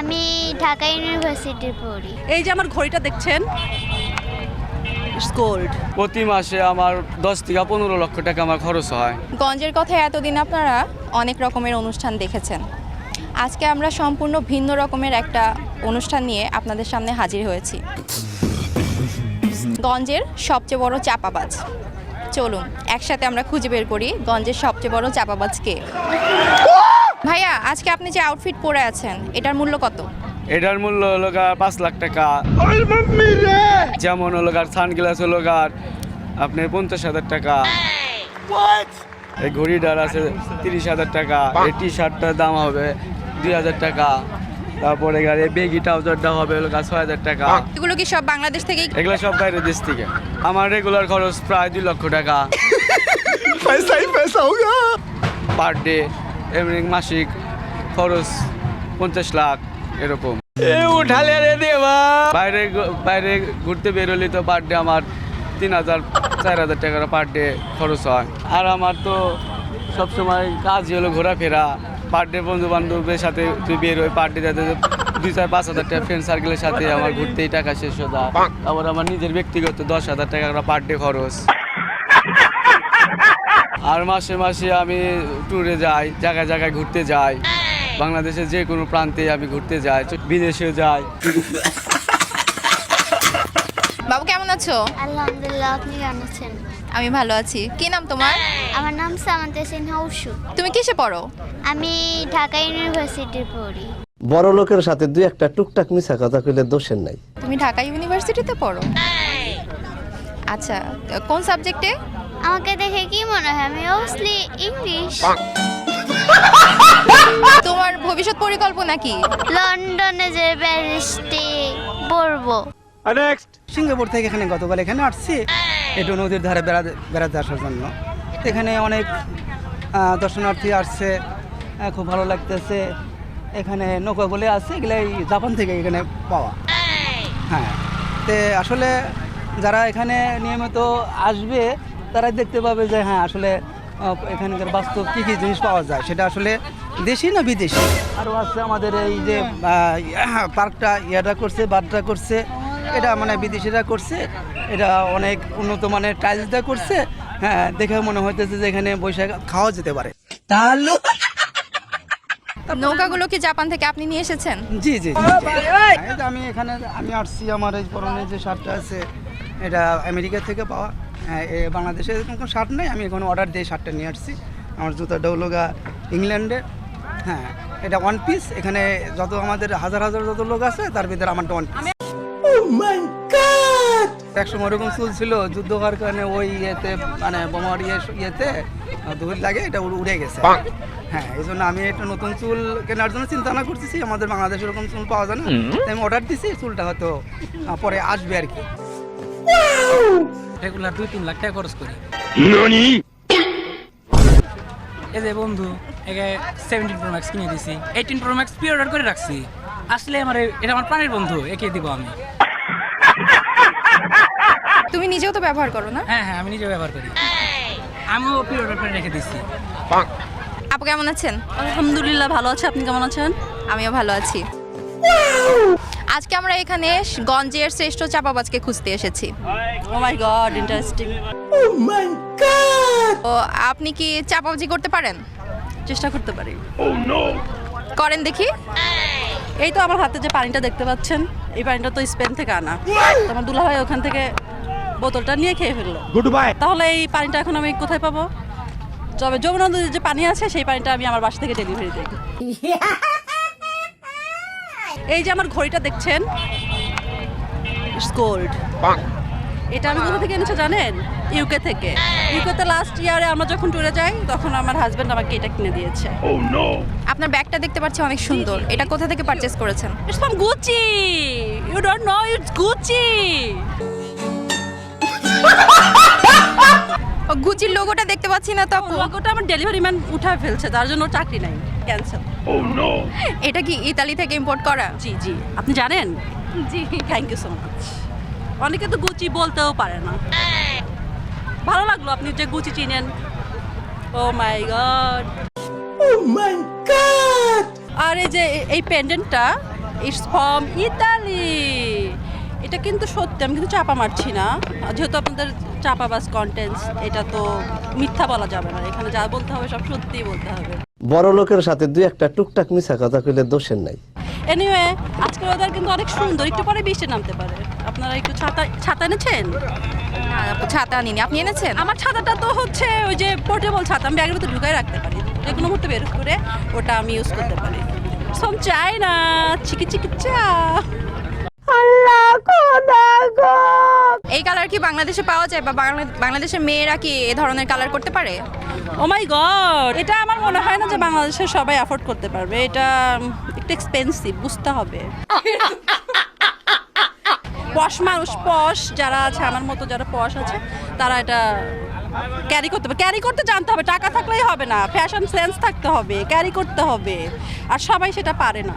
আমি ঢাকা ইউনিভার্সিটি পড়ি। এই যে আমার ঘড়িটা দেখছেন, গোল্ড। প্রতি মাসে আমার 10 থেকে 15 লক্ষ টাকা আমার খরচ হয়। গঞ্জের কথা এতদিন আপনারা অনেক রকমের অনুষ্ঠান দেখেছেন। আজকে আমরা সম্পূর্ণ ভিন্ন রকমের একটা অনুষ্ঠান নিয়ে আপনাদের সামনে হাজির হয়েছি। গঞ্জের সবচেয়ে বড় চাপাবাজ। চলুন একসাথে আমরা খুঁজে বের করি গঞ্জের সবচেয়ে বড় চাপাবাজ কে। ভাইয়া, আজকে আপনি যে আউটফিট পরে আছেন এটার মূল্য কত? এটার মূল্য হলো 5 লাখ টাকা। যেমন হলো সানগ্লাস হলো আপনার 50,000 টাকা। এই ঘড়িটার আছে 30,000 টাকা। এই টি শার্টটার দাম হবে 2,000 টাকা। তারপরে বেগি ট্রাউজারটা হবে হলো 6,000 টাকা। এগুলো কি সব বাংলাদেশ থেকেই? এগুলো সব বাইরের দেশ থেকে। আমার রেগুলার খরচ প্রায় 2 লক্ষ টাকা পার ডে। এমনি মাসিক খরচ 50 লাখ এরকম। বাইরে বাইরে ঘুরতে বেরোলে তো পার ডে আমার 3,000-4,000 টাকা পার ডে খরচ হয়। আর আমার তো সবসময় কাজই হলো ঘোরাফেরা। পার ডে বন্ধু বান্ধবের সাথে তুই বের হই, পার ডে যাতে 2,000-5,000 টাকা ফ্রেন্ড সার্কেলের সাথে আমার ঘুরতেই টাকা শেষ হয়ে যায়। তারপর আমার নিজের ব্যক্তিগত 10,000 টাকা পার ডে খরচ। আর মাসে মাসে আমি ট্যুরে যাই, জায়গায় জায়গায় ঘুরতে যাই। বাংলাদেশের যে কোনো প্রান্তে আমি ঘুরতে যাই, বিদেশেও যাই। বাবু কেমন আছো? আলহামদুলিল্লাহ, আপনি কেমন আছেন? আমি ভালো আছি। কি নাম তোমার? আমার নাম সামান্তা সিনহা উসু। তুমি কিসে পড়ো? আমি ঢাকা ইউনিভার্সিটি পড়ি। বড় লোকের সাথে দুই একটা টুকটাক মিছা কথা কইলে দোষের নাই। তুমি ঢাকা ইউনিভার্সিটিতে পড়ো? আচ্ছা, কোন সাবজেক্টে? আমাকে দেখে কি মনে হয় আমি অবভিয়াসলি ইংলিশ। তোমার ভবিষ্যৎ পরিকল্পনা কি? লন্ডনে যে ব্যারিস্টে পড়বো। সিঙ্গাপুর থেকে এখানে গতকাল এখানে আসছি একটু নদীর ধারে বেড়াতে আসার জন্য। এখানে অনেক দর্শনার্থী আসছে, খুব ভালো লাগতেছে। এখানে নৌকাগুলি আছে, এগুলাই জাপান থেকে এখানে পাওয়া। হ্যাঁ, তে আসলে যারা এখানে নিয়মিত আসবে তারা দেখতে পাবে যে হ্যাঁ আসলে এখানকার বাস্তব কী কী জিনিস পাওয়া যায়, সেটা আসলে দেশি না বিদেশি। আরও আছে আমাদের এই যে পার্কটা করছে, বারটা করছে, এটা মানে বিদেশিরা করছে। এটা অনেক উন্নত মানের টাইলস দিয়ে করছে। হ্যাঁ, দেখে মনে হইতেছে যে এখানে বৈশাখ খাওয়া যেতে পারে। তাহলে নৌকাগুলো কি জাপান থেকে আপনি নিয়ে এসেছেন? জি জি, আমি এখানে আসছি। আমার এই পরনে যে শার্টটা আছে এটা আমেরিকা থেকে পাওয়া। হ্যাঁ, বাংলাদেশে কোনো শার্ট নেই, আমি এখন অর্ডার দিয়ে শার্টটা নিয়ে আসছি। আমার জুতাটা হলো ইংল্যান্ডের। হ্যাঁ, এটা ওয়ান পিস। এখানে যত আমাদের হাজার হাজার যত লোক আছে তার ভিতরে আমারটা ওয়ান পিস। একসময় ওরকম চুল ছিল, যুদ্ধ হওয়ার কারণে ওই ইয়েতে মানে বোমার ইয়েতে ধুল লাগে, এটা উড়ে গেছে। হ্যাঁ, এই জন্য আমি একটা নতুন চুল কেনার জন্য চিন্তা না করতেছি। আমাদের বাংলাদেশে ওরকম চুল পাওয়া যায় না, তাই আমি অর্ডার দিছি। চুলটা হয়তো পরে আসবে আর কি। রেগুলার 2-3 লাখ টাকা খরচ করি। এই যে বন্ধু একে 17 Pro Max কিনে দিছি, 18 Pro Max প্রি অর্ডার করে রাখছি। আসলে এটা আমার প্রাণের বন্ধু, একে দিব আমি। তুমি নিজেও তো ব্যবহার করো না? হ্যাঁ হ্যাঁ, আমি নিজে ব্যবহার করি। আমিও প্রি অর্ডার করে রেখে দিচ্ছি। আপু কেমন আছেন? আলহামদুলিল্লাহ ভালো আছে। আপনি কেমন আছেন? আমিও ভালো আছি। আজকে আমরা এখানে গঞ্জের শ্রেষ্ঠ চাপাবাজকে খুঁজতে এসেছি। ও মাই গড, ইন্টারেস্টিং। তো আপনি কি চাপাবাজি করতে পারেন? চেষ্টা করতে পারি। করেন দেখি। এই তো আমার হাতে যে পানিটা দেখতে পাচ্ছেন, এই পানিটা তো স্পেন থেকে আনা। আমার দুলাভাই ওখান থেকে বোতলটা নিয়ে খেয়ে ফেললো। তাহলে এই পানিটা এখন আমি কোথায় পাবো? তবে যমুনা নদীর যে পানি আছে সেই পানিটা আমি আমার বাসা থেকে ডেলিভারি দিই। এই যে আমার ঘড়িটা দেখছেন, গোল্ড। এটা আমি কোথা থেকে এনেছি জানেন? ইউকে থেকে। ইউকেতে লাস্ট ইয়ারে আমরা যখন ট্যুরে যাই তখন আমার হাজবেন্ড আমাকে এটা কিনে দিয়েছে। আপনার ব্যাগটা দেখতে পাচ্ছি অনেক সুন্দর। এটা কোথা থেকে পারচেজ করেছেন? It's from Gucci. You don't know it's Gucci. গুচির লোগোটা দেখতে পাচ্ছি না তো আপু। লোগোটা আমার ডেলিভারি ম্যান উঠায় ফেলছে, তার জন্য চাকরি নাই, ক্যান্সেল। এটা কি ইতালি থেকে ইম্পোর্ট করা? জি জি, আপনি জানেন? জি, থ্যাংক ইউ সো মাচ। অনেকে তো গুচি বলতেও পারে না। ভালো লাগলো আপনি যে গুচি চিনেন। ও মাই গড, ও মাই গড। আর এই যে এই পেন্ডেন্টটা ইটস ফ্রম ইতালি। এটা কিন্তু সত্যি, আমি কিন্তু চাপা মারছি না। যেহেতু আপনাদের চাপাবাজ কন্টেন্টস, এটা তো মিথ্যা বলা যাবে না। এখানে যা বলতে হবে সব সত্যিই বলতে হবে। বড় লোকের সাথে দুই একটা টুকটাক মিশা কথা কইলে দোষের নাই। এনিওয়ে, আজকের ওয়েদার কিন্তু অনেক সুন্দর, একটু পরে বৃষ্টি নামতে পারে। আপনারা একটু ছাতা এনেছেন? না আপু, ছাতা আনিনি, আপনি এনেছেন? আমার ছাতাটা তো হচ্ছে ওই যে পোর্টেবল ছাতা, আমি ব্যাগের ভিতরে ঢুকাই রাখতে পারি, যে কোনো মুহূর্তে বের করে ওটা আমি ইউজ করতে পারি। সব চাই না, চিকি চিকি চা। এই কালার কি বাংলাদেশে পাওয়া যায়, বা বাংলাদেশের মেয়েরা কি এ ধরনের কালার করতে পারে? ও মাই গড, এটা আমার মনে হয় না যে বাংলাদেশের সবাই অ্যাফোর্ড করতে পারবে। এটা একটু এক্সপেন্সিভ, বুঝতে হবে। পশ মানুষ, পশ যারা আছে, আমার মতো যারা পশ আছে, তারা এটা ক্যারি করতে হবে। ক্যারি করতে জানতে হবে, টাকা থাকলেই হবে না, ফ্যাশন সেন্স থাকতে হবে, ক্যারি করতে হবে। আর সবাই সেটা পারে না।